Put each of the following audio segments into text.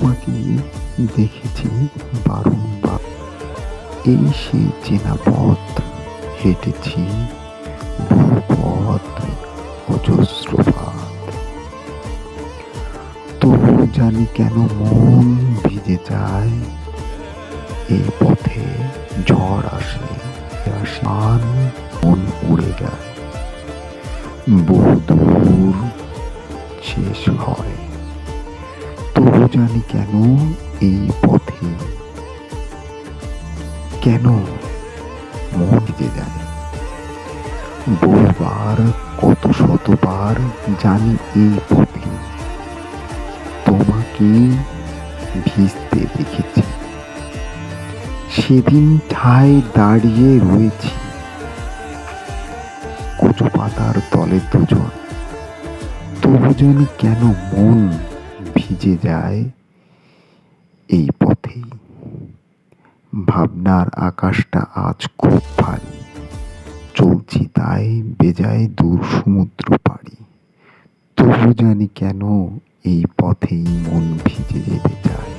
তোমাকে দেখেছি বারংবার, এই সেই চেনা পথ, হেঁটেছি বহু পথ, অজস্রপাত। তবু জানি কেন মন ভিজে যায়, এই পথে ঝড় আসে, আসমান মন উড়ে যায়, বহু দূর শেষ হয়। তবু জানি কেন এই পথে, কেন মন ভিজে যায়। বহুবার, কত শতবার জানি এই পথে তোমাকে ভিজতে দেখেছি। সেদিন ঠায় দাঁড়িয়ে রয়েছি কচু পাতার তলে দুজন। তবু জানি কেন মন ভিজে যায় এই পথেই। ভাবনার আকাশটা আজ খুব ভারী, চলছি তাই বেজায় দূর সমুদ্র পাড়ি। তবু জানি কেন এই পথেই মন ভিজে যেতে চায়।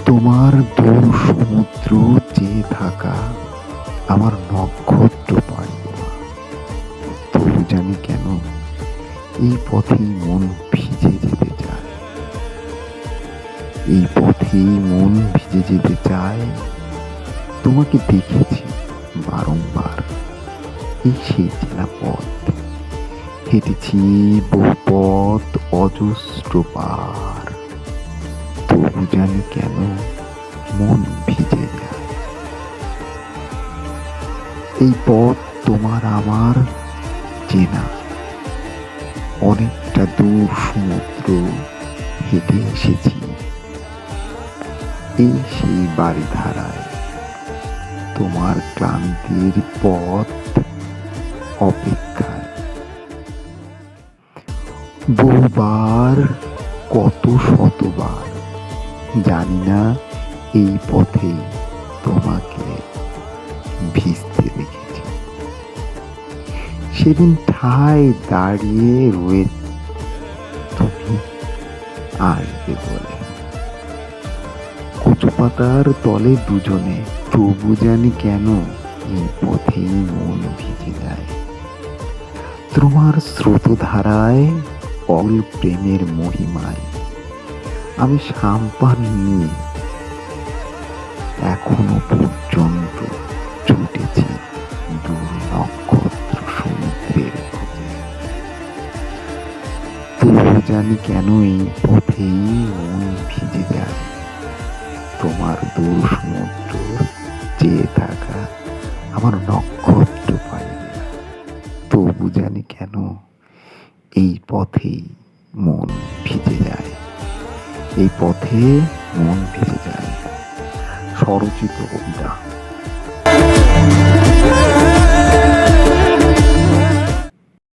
তোমার দূর সমুদ্র চেয়ে থাকা আমার নক্ষত্র পাড়ি দেওয়া। তবু জানি কেন এই পথেই মন ভিজে যেতে চায়। এই পথেই মন ভিজে যেতে চায়। তোমাকে দেখেছি বারংবার, এই সেই চেনা পথ, হেঁটেছি বহু পথ, অজস্র পার। তবু জানি কেন মন ভিজে যায়। এই পথ তোমার আমার চেনা, অনেকটা দূর সমুদ্র হেঁটে এসেছি এই সেই বাড়ি ধারায়। তোমার ক্লান্তির পথ অপেক্ষায়। বহুবার, কত শতবার জানি না এই পথে তোমাকে ভিজতে দেখেছি। সেদিন ঠায় দাঁড়িয়ে রয়ে তুমি আসবে বলে কচু পাতার তলে দুজনে। তবু জানি কেন এই পথেই মন ভিজে যায়। তোমার স্রোতধারায়, অল প্রেমের মহিমায় আমি সাম্পান নিয়ে এখনো পর্যন্ত ছুটেছি দূর নক্ষত্র সমুদ্রের খোঁজে। তবু জানি কেন এই পথেই মন ভিজে যায়। তোমার দূর সমুদ্র চেয়ে থাকা আমার নক্ষত্র পাড়ি দেয়া। তবু জানি কেন এই পথেই মন ভিজে যায়। এই পথে মন ভিজে যায়। স্বরচিত কবিতা।